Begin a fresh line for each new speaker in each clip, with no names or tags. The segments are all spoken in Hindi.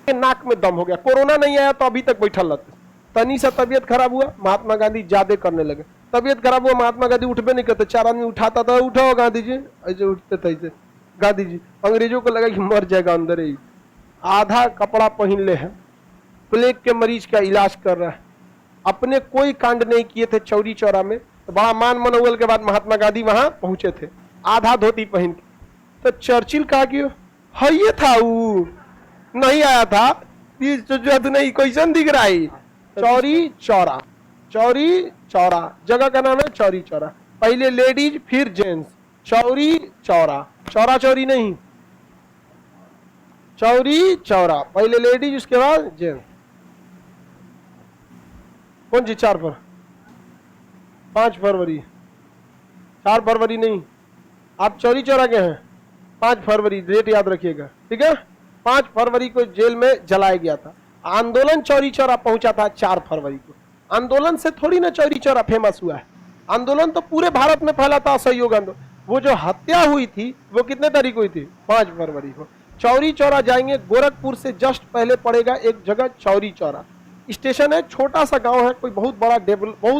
के नाक में दम हो गया, कोरोना नहीं आया तो अभी तक बैठल रहते। तनी सा तबियत खराब हुआ, महात्मा गांधी ज्यादा करने लगे। तबियत खराब हुआ, महात्मा गांधी उठबे नहीं करते, 4 आदमी उठाता था, उठाओ गांधी जी, ऐसे उठते थे ऐसे गांधी जी। अंग्रेजों को लगा कि मर जाएगा अंदर ही। आधा कपड़ा पहन ले है, प्लेग के मरीज का इलाज कर रहा है, अपने कोई कांड नहीं किए थे चौरी चौरा में। तो बड़ा मान मनोबल के बाद महात्मा गांधी वहां पहुंचे थे, आधा धोती पहन के। तो चर्चिल कहा कि ये था, वो नहीं आया था, नहीं क्वेश्चन दिख रहा है। चौरी चौरा, चौरी चौरा जगह का नाम है चौरी चौरा। पहले लेडीज फिर जेंट्स, चौरी चौरा, चौरा चौरी नहीं, चौरी चौरा, पहले लेडीज उसके बाद जेंट्स। कौन सी 4 पर 5 फरवरी, 4 फरवरी नहीं, आप चौरी चौरा के हैं। 5 फरवरी डेट याद रखिएगा, ठीक है। 5 फरवरी को जेल में जलाया गया था। आंदोलन चौरी चौरा पहुंचा था 4 फरवरी को। आंदोलन से थोड़ी ना चौरी चौरा फेमस हुआ है, आंदोलन तो पूरे भारत में फैला था, असहयोग आंदोलन। वो जो हत्या हुई थी वो कितने तारीख हुई थी? 5 फरवरी को। चौरी चौरा जाएंगे, गोरखपुर से जस्ट पहले पड़ेगा एक जगह चौरी चौरा स्टेशन है, छोटा सा गांव है, कोई बहुत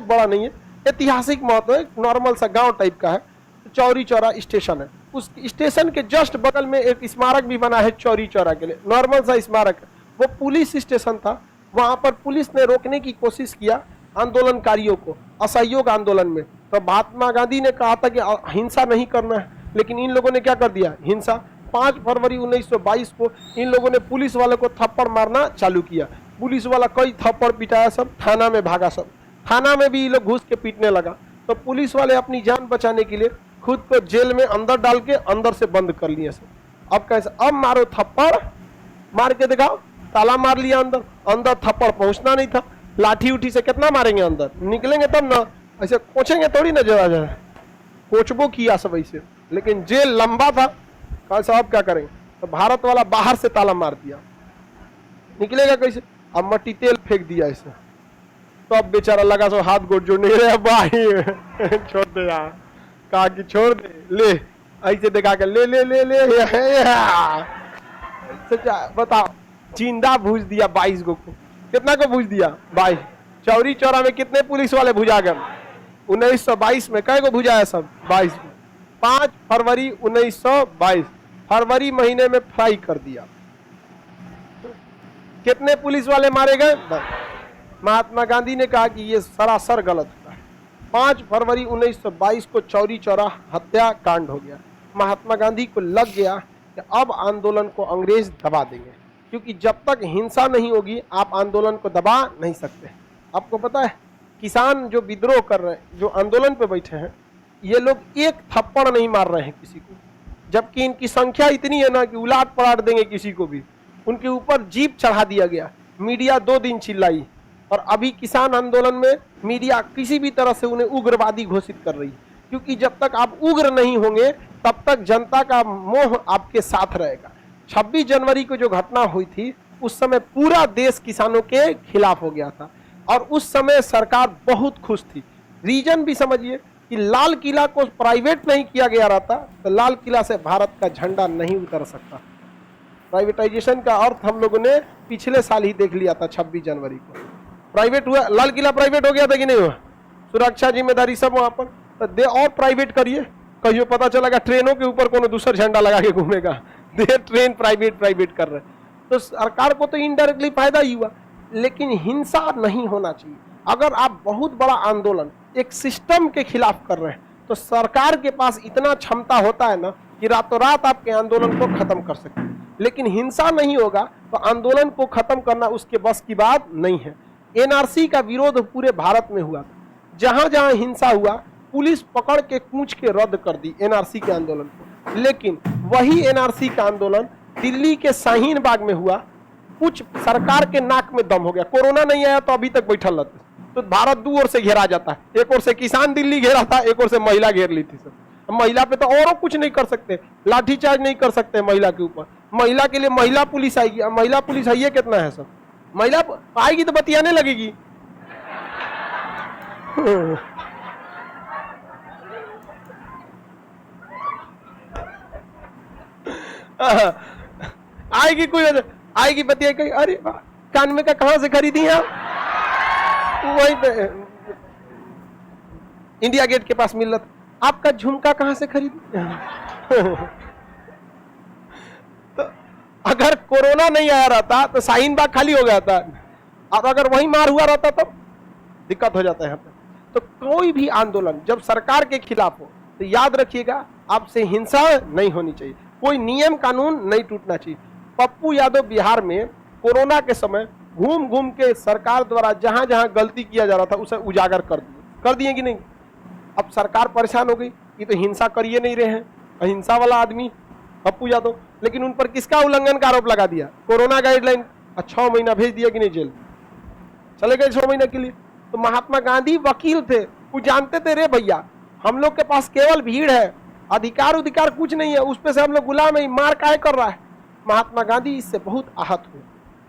बड़ा नहीं है, ऐतिहासिक महत्व है, नॉर्मल सा गांव टाइप का है। चौरी चौरा स्टेशन है, उस स्टेशन के जस्ट बगल में एक स्मारक भी बना है चौरी चौरा के लिए, नॉर्मल सा स्मारक है। वो पुलिस स्टेशन था, वहां पर पुलिस ने रोकने की कोशिश किया आंदोलनकारियों को असहयोग आंदोलन में। तो महात्मा गांधी ने कहा था कि हिंसा नहीं करना है, लेकिन इन लोगों ने क्या कर दिया, हिंसा। 5 फरवरी 1922 को इन लोगों ने पुलिस वालों को थप्पड़ मारना चालू किया। पुलिस वाला कई थप्पड़ पिटाया, सब थाना में भागा, सब थाना में भी ये लोग घुस के पीटने लगा। तो पुलिस वाले अपनी जान बचाने के लिए खुद को जेल में अंदर डाल के अंदर से बंद कर लिए सब। अब कैसे, अब मारो थप्पड़, मार के दिखाओ, ताला मार लिया अंदर, अंदर थप्पड़ पहुंचना नहीं था, लाठी उठी से कितना मारेंगे, अंदर निकलेंगे तब ना, ऐसे कोचेंगे थोड़ी ना, जरा जरा कोचबो किया सब ऐसे, लेकिन जेल लंबा था। कहा साहब क्या करेंगे, तो भारत वाला बाहर से ताला मार दिया, निकलेगा कैसे, अब मट्टी तेल फेंक दिया ऐसे। तो अब बेचारा लगा सो हाथ गोड़ जोड़ने के भाई छोड़ दे यार, कहा कि छोड़ दे, ले ऐसे दिखा के ले ले ले ले सच्चा बताओ, जिंदा भूज दिया 22 को। कितना को भूज दिया? 22। चौरी चौरा में कितने पुलिस वाले भुजा गए? 1922 में कै को भुजाया सब? 22 को। 5 फरवरी 1922 फरवरी महीने में फ्राई कर दिया। कितने पुलिस वाले मारे गए? महात्मा गांधी ने कहा कि ये सरासर गलत हुआ है। 5 फरवरी 1922 को चौरी चौरा हत्या कांड हो गया। महात्मा गांधी को लग गया कि अब आंदोलन को अंग्रेज दबा देंगे, क्योंकि जब तक हिंसा नहीं होगी आप आंदोलन को दबा नहीं सकते। आपको पता है किसान जो विद्रोह कर रहे हैं, जो आंदोलन पे बैठे हैं, ये लोग एक थप्पड़ नहीं मार रहे हैं किसी को, जबकि इनकी संख्या इतनी है ना कि उलाट पलाट देंगे किसी को भी। उनके ऊपर जीप चढ़ा दिया गया, मीडिया 2 दिन चिल्लाई, और अभी किसान आंदोलन में मीडिया किसी भी तरह से उन्हें उग्रवादी घोषित कर रही है, क्योंकि जब तक आप उग्र नहीं होंगे तब तक जनता का मोह आपके साथ रहेगा। 26 जनवरी को जो घटना हुई थी उस समय पूरा देश किसानों के खिलाफ हो गया था, और उस समय सरकार बहुत खुश थी। रीजन भी समझिए कि लाल किला को प्राइवेट नहीं किया गया रहता तो लाल किला से भारत का झंडा नहीं उतर सकता। प्राइवेटाइजेशन का अर्थ हम लोगों ने पिछले साल ही देख लिया था। 26 जनवरी को प्राइवेट हुआ, लाल किला प्राइवेट हो गया था कि नहीं हुआ? सुरक्षा जिम्मेदारी सब वहां पर, तो दे और प्राइवेट करिए, कहियो पता चलेगा ट्रेनों के ऊपर कोनो दूसरा झंडा लगा के घूमेगा, दे ट्रेन प्राइवेट कर रहे। तो सरकार को तो इनडायरेक्टली फायदा ही हुआ, लेकिन हिंसा नहीं होना चाहिए। अगर आप बहुत बड़ा आंदोलन एक सिस्टम के खिलाफ कर रहे हैं तो सरकार के पास इतना क्षमता होता है ना कि रातों रात आपके आंदोलन को खत्म कर सकते हैं, लेकिन हिंसा नहीं होगा तो आंदोलन को खत्म करना उसके बस की बात नहीं है। एनआरसी का विरोध पूरे भारत में हुआ था, जहां जहां हिंसा हुआ पुलिस पकड़ के कूच के रद्द कर दी एनआरसी के आंदोलन को। लेकिन वही एनआरसी का आंदोलन दिल्ली के शाहीन बाग में हुआ, कुछ सरकार के नाक में दम हो गया, कोरोना नहीं आया तो अभी तक बैठल रहते। तो भारत 2 ओर से घेरा जाता है, एक ओर से किसान दिल्ली घेरा था, एक ओर से महिला घेर ली थी। सब महिला पे तो और कुछ नहीं कर सकते, लाठीचार्ज नहीं कर सकते महिला के ऊपर। महिला के लिए महिला पुलिस आएगी, अब महिला पुलिस है ये कितना है, सब महिला आएगी तो बतियाने लगेगी। आएगी कोई, आएगी बतिया कही, अरे कान में का कहां से खरीदी आप? वहीं पे इंडिया गेट के पास मिल रहा था। आपका झुमका कहां से खरीदी? तो अगर कोरोना नहीं आया रहता तो शाहीन बाग खाली हो गया था, और अगर वही मार हुआ रहता तो दिक्कत हो जाता है यहाँ पे। तो कोई भी आंदोलन जब सरकार के खिलाफ हो तो याद रखिएगा, आपसे हिंसा नहीं होनी चाहिए, कोई नियम कानून नहीं टूटना चाहिए। पप्पू यादव बिहार में कोरोना के समय घूम घूम के सरकार द्वारा जहां जहां गलती किया जा रहा था उसे उजागर कर दिए कि नहीं? अब सरकार परेशान हो गई, ये तो हिंसा करिए नहीं रहे हैं, अहिंसा वाला आदमी पप्पू यादव, लेकिन उन पर किसका उल्लंघन का आरोप लगा दिया? Corona guideline. 6 महीना भेज दिया कि नहीं जेल, चले गए 6 महीने के लिए। तो महात्मा गांधी वकील थे, वो जानते थे रे भैया हम लोग के पास केवल भीड़ है, अधिकार कुछ नहीं है, उस पे से हम लोग गुलाम है, मार काहे कर रहा है। महात्मा गांधी इससे बहुत आहत हुए,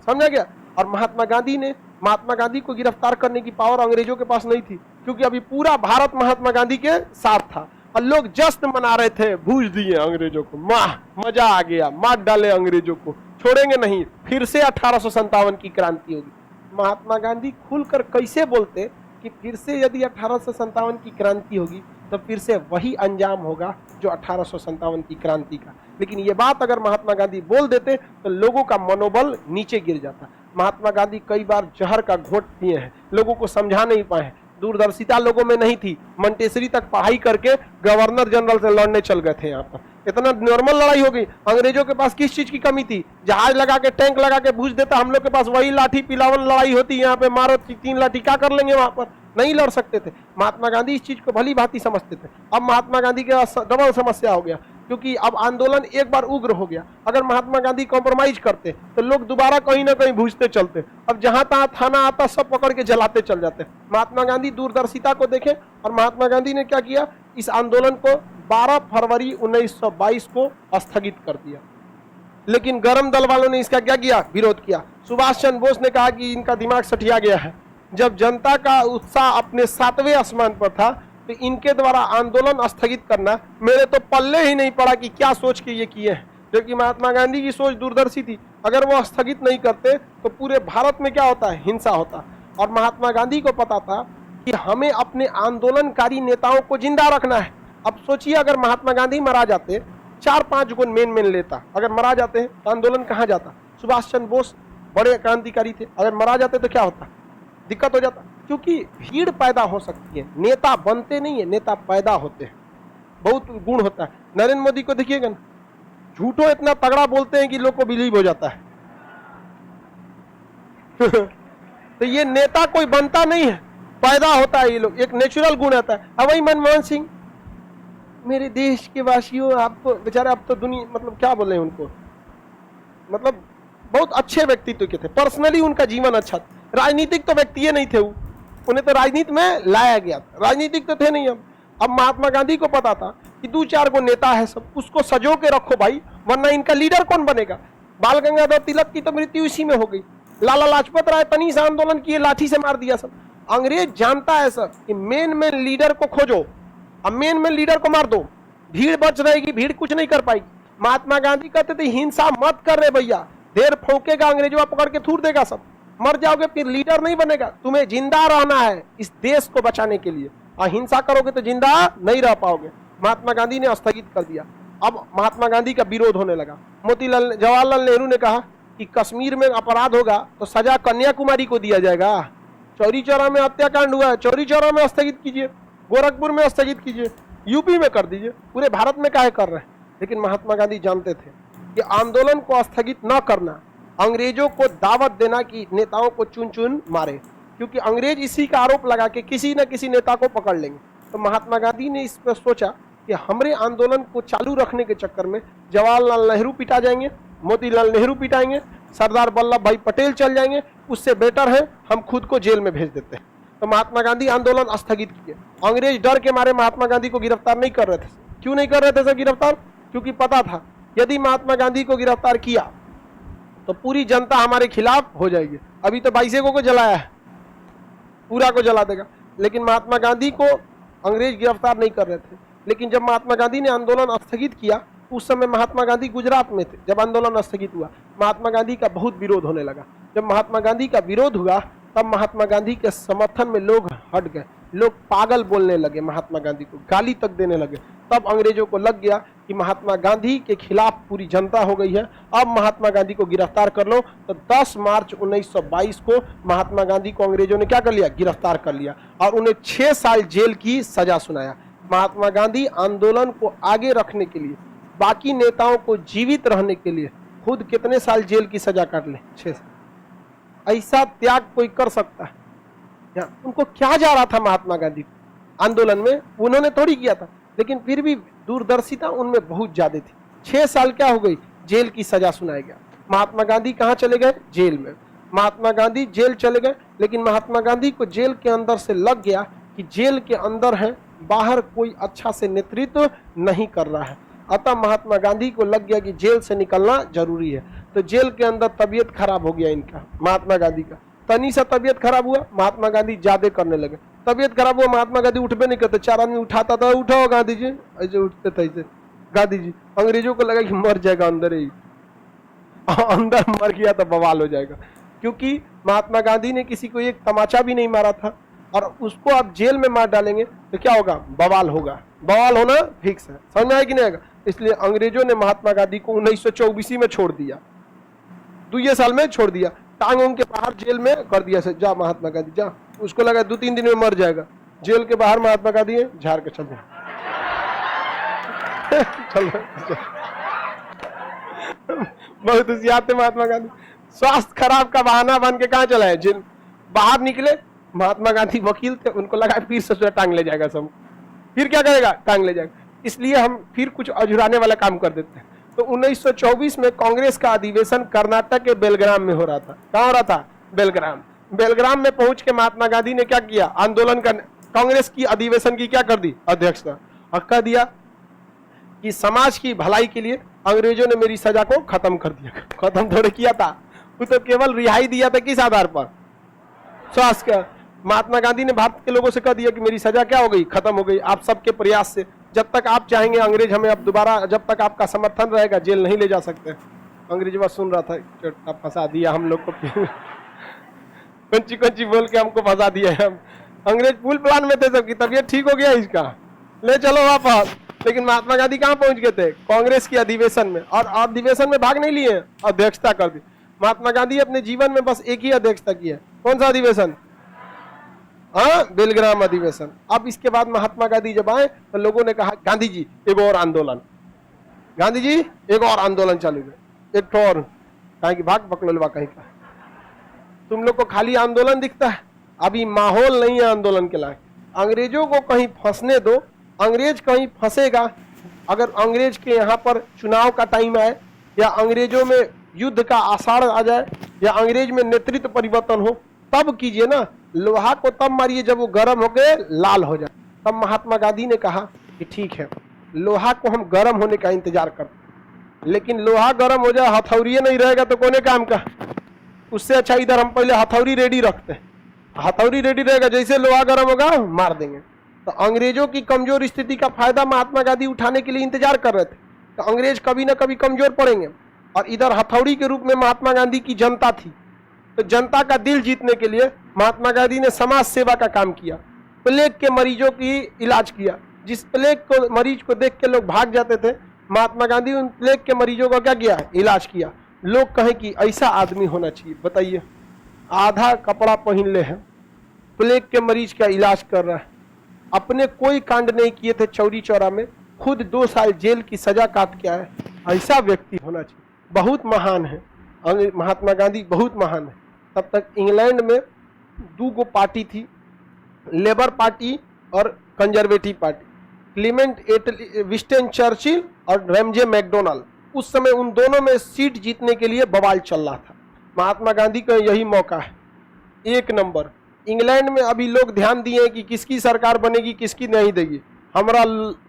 समझा गया। और महात्मा गांधी को गिरफ्तार करने की पावर अंग्रेजों के पास नहीं थी, क्योंकि अभी पूरा भारत महात्मा गांधी के साथ था और लोग जश्न मना रहे थे, भूज दिए अंग्रेजों को, मजा आ गया, मार डाले अंग्रेजों को, छोड़ेंगे नहीं, फिर से 1857 की क्रांति होगी। महात्मा गांधी खुलकर कैसे बोलते कि फिर से यदि 1857 की क्रांति होगी तो फिर से वही अंजाम होगा जो 1857 की क्रांति का। लेकिन ये बात अगर महात्मा गांधी बोल देते तो लोगों का मनोबल नीचे गिर जाता। महात्मा गांधी कई बार जहर का घोट पिए हैं, लोगों को समझा नहीं पाए, दूरदर्शिता लोगों में नहीं थी, मंटेसरी तक पढ़ाई करके गवर्नर जनरल से लड़ने चल गए थे। यहाँ पर इतना नॉर्मल लड़ाई हो गई। अंग्रेजों के पास किस चीज की कमी थी? जहाज लगा के, टैंक लगा के भूज देता, हम लोग के पास वही लाठी पिलावन लड़ाई होती, यहाँ पे मारो 3 लाठी, क्या कर लेंगे? वहां पर नहीं लड़ सकते थे। महात्मा गांधी इस चीज को भली भांति समझते थे। अब महात्मा गांधी के डबल समस्या हो गया, क्योंकि अब आंदोलन एक बार उग्र हो गया। अगर महात्मा गांधी कॉम्प्रोमाइज करते तो लोग दोबारा कहीं ना कहीं भूजते चलते। अब जहां तहां थाना आता सब पकड़ के जलाते चल जाते। महात्मा गांधी दूरदर्शिता को देखें, और महात्मा गांधी ने क्या किया, इस आंदोलन को 12 फरवरी 1922 को स्थगित कर दिया। लेकिन गरम दल वालों ने इसका क्या किया? विरोध किया। सुभाष चंद्र बोस ने कहा कि इनका दिमाग सठिया गया है। जब जनता का उत्साह अपने 7वें आसमान पर था तो इनके द्वारा आंदोलन स्थगित करना मेरे तो पल्ले ही नहीं पड़ा कि क्या सोच के ये किए हैं। जबकि महात्मा गांधी की सोच दूरदर्शी थी, अगर वो स्थगित नहीं करते तो पूरे भारत में क्या होता है? हिंसा होता। और महात्मा गांधी को पता था कि हमें अपने आंदोलनकारी नेताओं को जिंदा रखना है। अब सोचिए, अगर महात्मा गांधी मरा जाते, 4-5 गुण मेन लेता, अगर मरा जाते हैं तो आंदोलन कहाँ जाता? सुभाष चंद्र बोस बड़े क्रांतिकारी थे, अगर मरा जाते तो क्या होता? दिक्कत हो जाता। क्योंकि भीड़ पैदा हो सकती है, नेता बनते नहीं है, नेता पैदा होते हैं, बहुत गुण होता है। नरेंद्र मोदी को देखिएगा ना, झूठो इतना तगड़ा बोलते हैं कि लोग को बिलीव हो जाता है। तो ये नेता कोई बनता नहीं है, पैदा होता है ये लोग, एक नेचुरल गुण आता है। अब वही मनमोहन सिंह, मेरे देश के वासियों, आपको बेचारे, अब तो दुनिया, मतलब क्या बोले उनको, मतलब बहुत अच्छे व्यक्तित्व के थे, पर्सनली उनका जीवन अच्छा था। राजनीतिक तो व्यक्ति नहीं थे, उन्हें तो राजनीति में लाया गया, राजनीतिक तो थे नहीं। अब महात्मा गांधी को पता था कि 2-4 गो नेता है सब, उसको सजो के रखो भाई, वरना इनका लीडर कौन बनेगा? बाल गंगाधर तिलक की तो मृत्यु इसी में हो गई। लाला लाजपत राय तनी से आंदोलन किए, लाठी से मार दिया सब। अंग्रेज जानता है सर कि मेन लीडर को खोजो, अब मेन लीडर को मार दो, भीड़ बच रहेगी, भीड़ कुछ नहीं कर पाएगी। महात्मा गांधी कहते थे हिंसा मत कर रहे भैया, देर फौकेगा अंग्रेजों पकड़ के थूर देगा सब, मर जाओगे फिर लीडर नहीं बनेगा, तुम्हें जिंदा रहना है इस देश को बचाने के लिए, और हिंसा करोगे तो जिंदा नहीं रह पाओगे। महात्मा गांधी ने स्थगित कर दिया। अब महात्मा गांधी का विरोध होने लगा। जवाहरलाल नेहरू ने कहा कि कश्मीर में अपराध होगा तो सजा कन्याकुमारी को दिया जाएगा। चौरी चौरा में हत्याकांड हुआ है, चौरी चौरा में स्थगित कीजिए, गोरखपुर में स्थगित कीजिए, यूपी में कर दीजिए, पूरे भारत में काहे कर रहे हैं? लेकिन महात्मा गांधी जानते थे कि आंदोलन को स्थगित न करना, अंग्रेजों को दावत देना कि नेताओं को चुन चुन मारे, क्योंकि अंग्रेज इसी का आरोप लगा के किसी न किसी नेता को पकड़ लेंगे। तो महात्मा गांधी ने इस पर सोचा कि हमारे आंदोलन को चालू रखने के चक्कर में जवाहरलाल नेहरू पिटा जाएंगे, मोतीलाल नेहरू पिटाएंगे, सरदार वल्लभ भाई पटेल चल जाएंगे, उससे बेटर है हम खुद को जेल में भेज देते हैं। तो महात्मा गांधी आंदोलन स्थगित किए। अंग्रेज डर के मारे महात्मा गांधी को गिरफ्तार नहीं कर रहे थे। क्यों नहीं कर रहे थे सर गिरफ्तार? क्योंकि पता था यदि महात्मा गांधी को गिरफ्तार किया तो पूरी जनता हमारे खिलाफ हो जाएगी। अभी तो 22 को जलाया है, पूरा को जला देगा। लेकिन महात्मा गांधी को अंग्रेज गिरफ्तार नहीं कर रहे थे। लेकिन जब महात्मा गांधी ने आंदोलन स्थगित किया उस समय महात्मा गांधी गुजरात में थे जब आंदोलन स्थगित हुआ। महात्मा गांधी का बहुत विरोध होने लगा। जब महात्मा गांधी का विरोध हुआ तब महात्मा गांधी के समर्थन में लोग हट गए, लोग पागल बोलने लगे, महात्मा गांधी को गाली तक देने लगे। तब अंग्रेजों को लग गया कि महात्मा गांधी के खिलाफ पूरी जनता हो गई है, अब महात्मा गांधी को गिरफ्तार कर लो। तो 10 मार्च 1922 को महात्मा गांधी को अंग्रेजों ने क्या कर लिया, गिरफ्तार कर लिया और उन्हें 6 साल जेल की सजा सुनाया। महात्मा गांधी आंदोलन को आगे रखने के लिए, बाकी नेताओं को जीवित रहने के लिए खुद कितने साल जेल की सजा काट ले, 6 साल। ऐसा त्याग कोई कर सकता है? उनको क्या जा रहा था महात्मा गांधी आंदोलन में, उन्होंने थोड़ी किया था, लेकिन फिर भी दूरदर्शिता उनमें बहुत ज्यादा थी। 6 साल क्या हो गई, जेल की सजा सुनाया गया। महात्मा गांधी कहाँ चले गए, जेल में। महात्मा गांधी जेल चले गए, लेकिन महात्मा गांधी को जेल के अंदर से लग गया कि जेल के अंदर है, बाहर कोई अच्छा से नेतृत्व नहीं कर रहा है। अतः महात्मा गांधी को लग गया कि जेल से निकलना जरूरी है। तो जेल के अंदर तबीयत खराब हो गया इनका, महात्मा गांधी का। तनी सा तबीयत खराब हुआ, महात्मा गांधी ज्यादा करने लगे। तबीयत खराब हुआ, महात्मा गांधी उठबे नहीं करते, 4 आदमी उठाता था, उठाओ गांधी जी, ऐसे उठते थे ऐसे गांधी जी। अंग्रेजों को लगा कि मर जाएगा अंदर ही, अंदर मर गया तो बवाल हो जाएगा, क्योंकि महात्मा गांधी ने किसी को एक तमाचा भी नहीं मारा था और उसको आप जेल में मार डालेंगे तो क्या होगा, बवाल होगा। बवाल होना फिक्स है, समझ में आया कि नहीं आएगा? इसलिए अंग्रेजों ने महात्मा गांधी को 1924 में छोड़ दिया, 2 साल में छोड़ दिया, टांग उनके बाहर जेल में कर दिया से, जा महात्मा गांधी जा। उसको लगा 2-3 दिन में मर जाएगा, जेल के बाहर महात्मा गांधी है, झाड़ के चल जाए चल बहुत होशियार थे महात्मा गांधी। स्वास्थ्य खराब का बहाना बन के कहाँ चला है, जेल बाहर निकले। महात्मा गांधी वकील थे, उनको लगा फिर से टांग ले जाएगा सब, फिर क्या करेगा, टांग ले जाएगा। इसलिए हम फिर कुछ अझुराने वाला काम कर देते हैं। तो 1924 में कांग्रेस का अधिवेशन कर्नाटक के बेलग्राम में हो रहा था। कहाँ हो रहा था, बेलग्राम। बेलग्राम में पहुंच के महात्मा गांधी ने क्या किया, आंदोलन करने, कांग्रेस की अधिवेशन की क्या कर दी, अध्यक्षता, और कह दिया कि समाज की भलाई के लिए अंग्रेजों ने मेरी सजा को खत्म कर दिया। खत्म थोड़े किया था, वो तो केवल रिहाई दिया था। किस आधार पर, स्वास्थ्य का। महात्मा गांधी ने भारत के लोगों से कह दिया कि मेरी सजा क्या हो गई, खत्म हो गई, आप सबके प्रयास से। जब तक आप चाहेंगे अंग्रेज हमें अब दोबारा, जब तक आपका समर्थन रहेगा, जेल नहीं ले जा सकते। अंग्रेज बात सुन रहा था, फंसा दिया हम लोग को कंची बोल के हमको फंसा दिया है। अंग्रेज फुल प्लान में थे, सबकी तबीयत ठीक हो गया इसका, ले चलो वापस। लेकिन महात्मा गांधी कहाँ पहुंच गए थे, कांग्रेस की अधिवेशन में, और अधिवेशन में भाग नहीं लिए, अध्यक्षता कर दी। महात्मा गांधी अपने जीवन में बस एक ही अध्यक्षता की है, कौन सा अधिवेशन, हाँ, बेलग्राम अधिवेशन। अब इसके बाद महात्मा गांधी जब आए तो लोगों ने कहा, गांधी जी एक और आंदोलन, गांधी जी एक और आंदोलन चालू है, एक और, कहीं की भाग बकलोलवा कहीं का। तुम लोग को खाली आंदोलन दिखता है, अभी माहौल नहीं है आंदोलन के लायक। अंग्रेजों को कहीं फंसने दो, अंग्रेज कहीं फंसेगा। अगर अंग्रेज के यहाँ पर चुनाव का टाइम आए, या अंग्रेजों में युद्ध का आसार आ जाए, या अंग्रेज में नेतृत्व परिवर्तन हो, तब कीजिए ना। लोहा को तब मारिए जब वो गर्म होकर लाल हो जाए। तब महात्मा गांधी ने कहा कि ठीक है, लोहा को हम गर्म होने का इंतजार करते, लेकिन लोहा गर्म हो जाए, हथौड़ी नहीं रहेगा तो कोने काम का। उससे अच्छा इधर हम पहले हथौड़ी रेडी रखते हैं, हथौड़ी रेडी रहेगा, जैसे लोहा गर्म होगा मार देंगे। तो अंग्रेजों की कमजोर स्थिति का फायदा महात्मा गांधी उठाने के लिए इंतजार कर रहे थे। तो अंग्रेज कभी ना कभी कमजोर पड़ेंगे, और इधर हथौड़ी के रूप में महात्मा गांधी की जनता थी। तो जनता का दिल जीतने के लिए महात्मा गांधी ने समाज सेवा का काम किया, प्लेग के मरीजों की इलाज किया। जिस प्लेग को मरीज को देख के लोग भाग जाते थे, महात्मा गांधी उन प्लेग के मरीजों का क्या किया, इलाज किया। लोग कहें कि ऐसा आदमी होना चाहिए, बताइए, आधा कपड़ा पहन ले है, प्लेग के मरीज का इलाज कर रहा है, अपने कोई कांड नहीं किए थे चौरी चौरा में, खुद 2 साल जेल की सजा काट के आए। ऐसा व्यक्ति होना चाहिए, बहुत महान है महात्मा गांधी, बहुत महान है। तब तक इंग्लैंड में 2 पार्टी थी, लेबर पार्टी और conservative party, Clement Winston Churchill और रैमजे मैकडोनाल्ड। उस समय उन दोनों में सीट जीतने के लिए बवाल चल रहा था। महात्मा गांधी का यही मौका है, 1 नंबर। इंग्लैंड में अभी लोग ध्यान दिए कि किसकी सरकार बनेगी, किसकी नहीं देगी। हमारा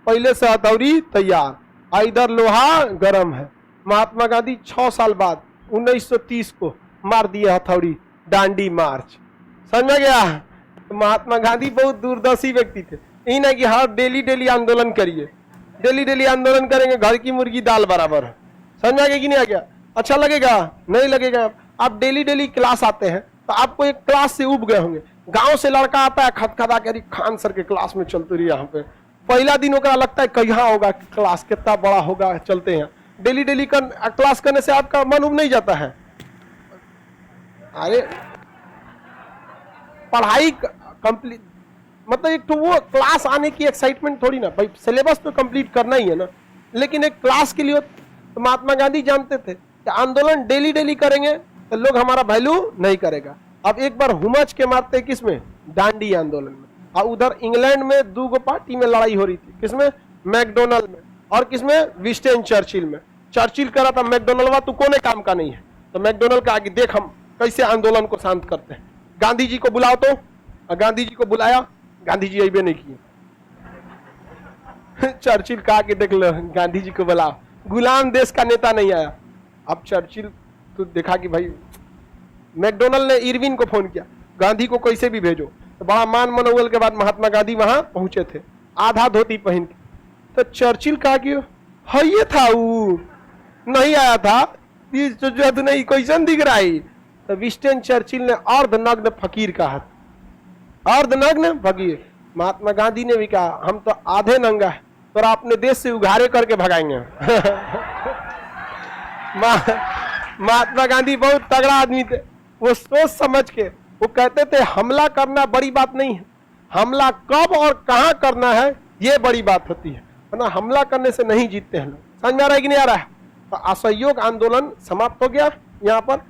पहले से हथौड़ी तैयार, इधर लोहा गर्म है। महात्मा गांधी 6 साल बाद 1930 को मार दिए हथौड़ी, दांडी मार्च, समझ गया। तो महात्मा गांधी बहुत दूरदर्शी व्यक्ति थे, यही ना कि हर डेली आंदोलन करिए, डेली डेली आंदोलन करेंगे, घर की मुर्गी दाल बराबर है। समझ में आ गया कि नहीं आ गया? अच्छा लगेगा? नहीं लगेगा। आप डेली डेली क्लास आते हैं तो आपको एक क्लास से उब गए होंगे। गांव से लड़का आता है खदखदा के, खान सर के क्लास में चलते रही। यहाँ पे पहला दिन ओकरा लगता है कहाँ होगा क्लास, कितना बड़ा होगा, चलते हैं। डेली डेली क्लास करने से आपका मन उब नहीं जाता है? अरे पढ़ाई कंप्लीट मतलब एक तो वो क्लास आने की एक्साइटमेंट थोड़ी ना भाई, सिलेबस तो कंप्लीट करना ही है ना, लेकिन एक क्लास के लिए तो महात्मा गांधी जानते थे कि आंदोलन डेली डेली करेंगे तो लोग हमारा वैल्यू नहीं करेगा। अब एक बार हुमच के मारते किसमें? डांडी आंदोलन में। और उधर इंग्लैंड में दो पार्टी में लड़ाई हो रही थी, किसमें? मैकडोनल्ड में, और किसमें? विंस्टन चर्चिल में। चर्चिल कह रहा था मैकडोनल्ड तू कोने काम का नहीं है, तो मैकडोनल्ड का आगे देख हम कैसे आंदोलन को शांत करते हैं, गांधी जी को बुलाओ। तो गांधी जी को बुलाया, गांधी जी अबे नहीं किए। चर्चिल कहा कि देख लो गांधी जी को बुलाओ, गुलाम देश का नेता नहीं आया। अब चर्चिल तो देखा कि भाई मैकडोनल्ड ने इरविन को फोन किया, गांधी को कैसे भी भेजो। तो बड़ा मान मनोबल के बाद महात्मा गांधी वहां पहुंचे थे, आधा धोती पहन के। तो चर्चिल कहा कि हाँ ये था वो नहीं आया था, जो नहीं कैसन दिख रहा है। तो विंस्टन चर्चिल ने अर्धनग्न फकीर कहा, अर्धनग्न फकीर। महात्मा गांधी ने भी कहा हम तो आधे नंगा है, तो अपने देश से उघारे करके भगाएंगे। महात्मा गांधी बहुत तगड़ा आदमी थे, वो सोच समझ के वो कहते थे हमला करना बड़ी बात नहीं है, हमला कब और कहां करना है ये बड़ी बात होती है, वरना हमला करने से नहीं जीतते हैं लोग। समझ में आ रहा है कि नहीं आ रहा है? तो असहयोग आंदोलन समाप्त हो गया यहाँ पर।